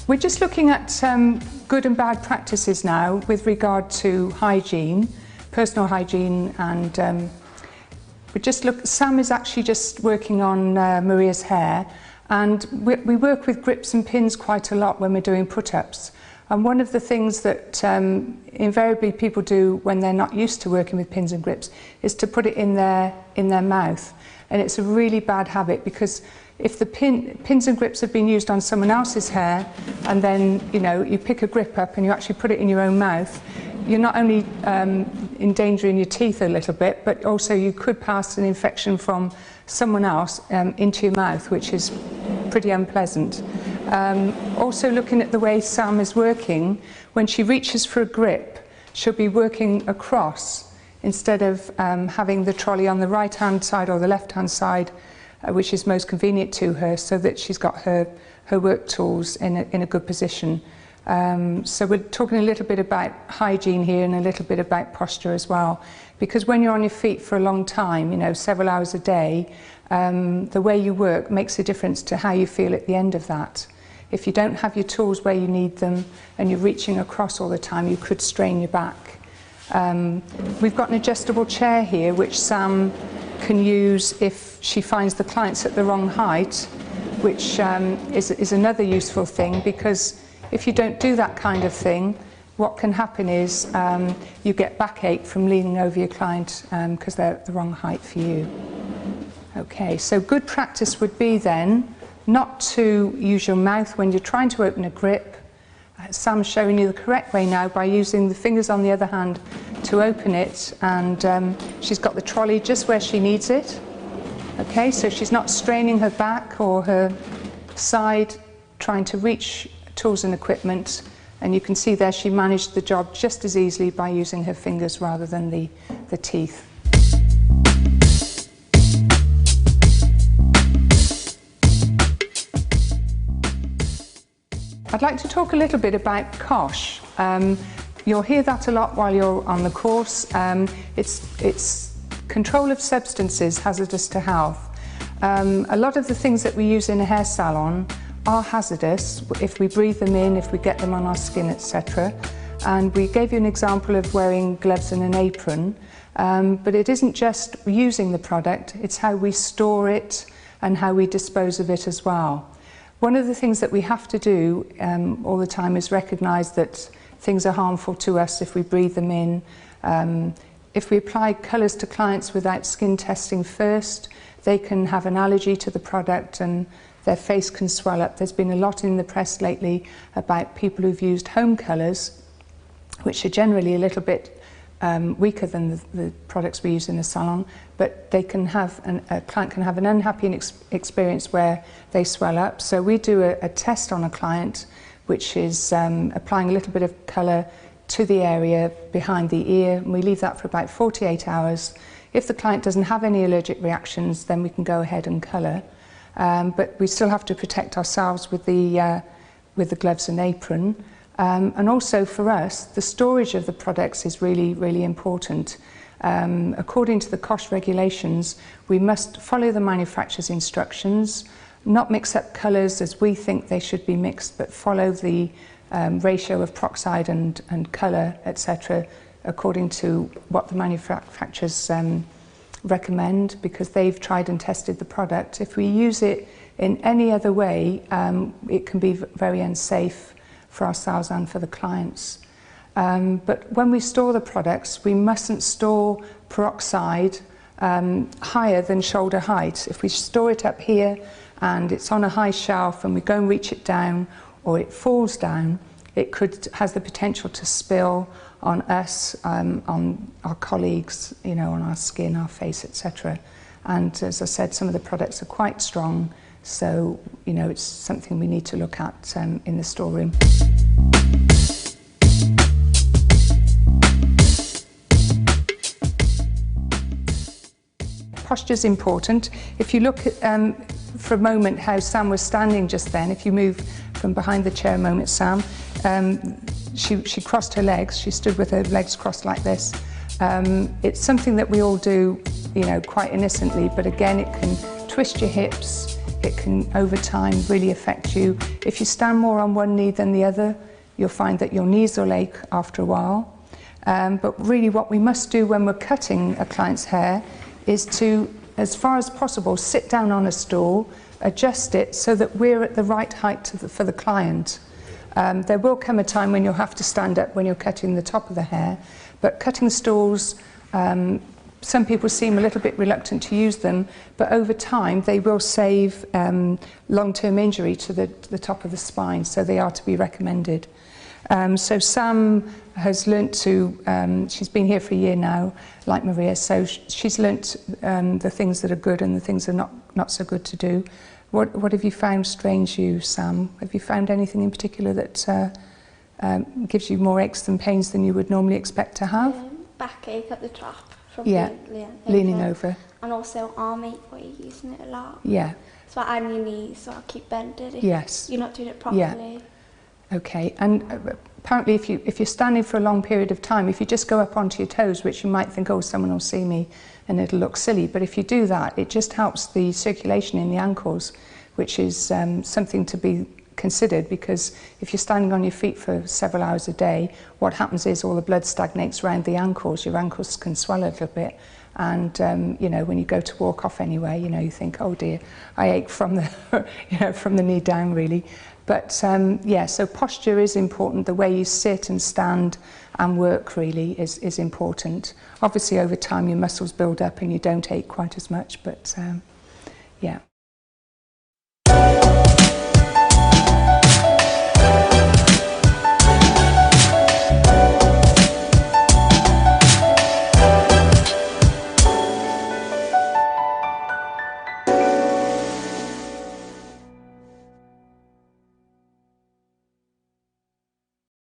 We're just looking at good and bad practices now with regard to hygiene, personal hygiene, and Sam is actually just working on Maria's hair, and we work with grips and pins quite a lot when we're doing put-ups. And one of the things that invariably people do when they're not used to working with pins and grips is to put it in their mouth. And it's a really bad habit, because if the pins and grips have been used on someone else's hair, and then you pick a grip up and you actually put it in your own mouth, you're not only endangering your teeth a little bit, but also you could pass an infection from someone else into your mouth, which is pretty unpleasant. Also, looking at the way Sam is working, when she reaches for a grip, she'll be working across instead of having the trolley on the right-hand side or the left-hand side, which is most convenient to her, so that she's got her work tools in a good position. So we're talking a little bit about hygiene here and a little bit about posture as well, because when you're on your feet for a long time, several hours a day, the way you work makes a difference to how you feel at the end of that. If you don't have your tools where you need them and you're reaching across all the time, you could strain your back. We've got an adjustable chair here which Sam can use if she finds the client's at the wrong height, which is another useful thing, because if you don't do that kind of thing, what can happen is you get backache from leaning over your client because they're at the wrong height for you. Okay, so good practice would be then not to use your mouth when you're trying to open a grip. Sam's showing you the correct way now by using the fingers on the other hand to open it, and she's got the trolley just where she needs it. Okay, so she's not straining her back or her side trying to reach tools and equipment, and you can see there she managed the job just as easily by using her fingers rather than the teeth. I'd like to talk a little bit about COSH. You'll hear that a lot while you're on the course. It's control of substances hazardous to health. A lot of the things that we use in a hair salon are hazardous if we breathe them in, if we get them on our skin, etc. And we gave you an example of wearing gloves and an apron, but it isn't just using the product, it's how we store it and how we dispose of it as well. One of the things that we have to do all the time is recognise that things are harmful to us if we breathe them in. If we apply colours to clients without skin testing first, they can have an allergy to the product and their face can swell up. There's been a lot in the press lately about people who've used home colours, which are generally a little bit weaker than the products we use in a salon, but they can have a client can have an unhappy experience where they swell up. So we do a test on a client, which is applying a little bit of colour to the area behind the ear, and we leave that for about 48 hours. If the client doesn't have any allergic reactions, then we can go ahead and colour. But we still have to protect ourselves with the gloves and apron. And also for us, the storage of the products is really, really important. According to the COSH regulations, we must follow the manufacturer's instructions, not mix up colours as we think they should be mixed, but follow the ratio of peroxide and colour, etc., according to what the manufacturers recommend, because they've tried and tested the product. If we use it in any other way, it can be very unsafe for ourselves and for the clients. But when we store the products, we mustn't store peroxide higher than shoulder height. If we store it up here and it's on a high shelf and we go and reach it down, or it falls down, it has the potential to spill on us, on our colleagues, on our skin, our face, etc. And as I said, some of the products are quite strong, so it's something we need to look at in the storeroom. Posture is important. If you look at, for a moment, how Sam was standing just then, if you move from behind the chair a moment, Sam, she crossed her legs. She stood with her legs crossed like this. It's something that we all do, quite innocently, but again, it can twist your hips, it can over time really affect you. If you stand more on one knee than the other, you'll find that your knees will ache after a while. But really what we must do when we're cutting a client's hair is to, as far as possible, sit down on a stool, adjust it so that we're at the right height for the client. There will come a time when you'll have to stand up when you're cutting the top of the hair, but cutting stools, some people seem a little bit reluctant to use them, but over time they will save long-term injury to the top of the spine, so they are to be recommended. So Sam has learnt to, she's been here for a year now, like Maria, so she's learnt the things that are good and the things that are not so good to do. What have you found strange, you, Sam? Have you found anything in particular that gives you more aches and pains than you would normally expect to have? Backache at the top from leaning over. And also arm ache where you're using it a lot. Yeah. So on your knees, so I'll keep bending if yes. you're not doing it properly. Yeah. Okay, and apparently if you're standing for a long period of time, if you just go up onto your toes, which you might think, oh, someone will see me and it'll look silly, but if you do that, it just helps the circulation in the ankles, which is something to be considered, because if you're standing on your feet for several hours a day, what happens is all the blood stagnates around the ankles. Your ankles can swell a little bit, and you know, when you go to walk off anywhere, you know, you think, oh dear, I ache from the you know, from the knee down really. But yeah, so posture is important. The way you sit and stand and work really is important. Obviously over time your muscles build up and you don't ache quite as much, but yeah.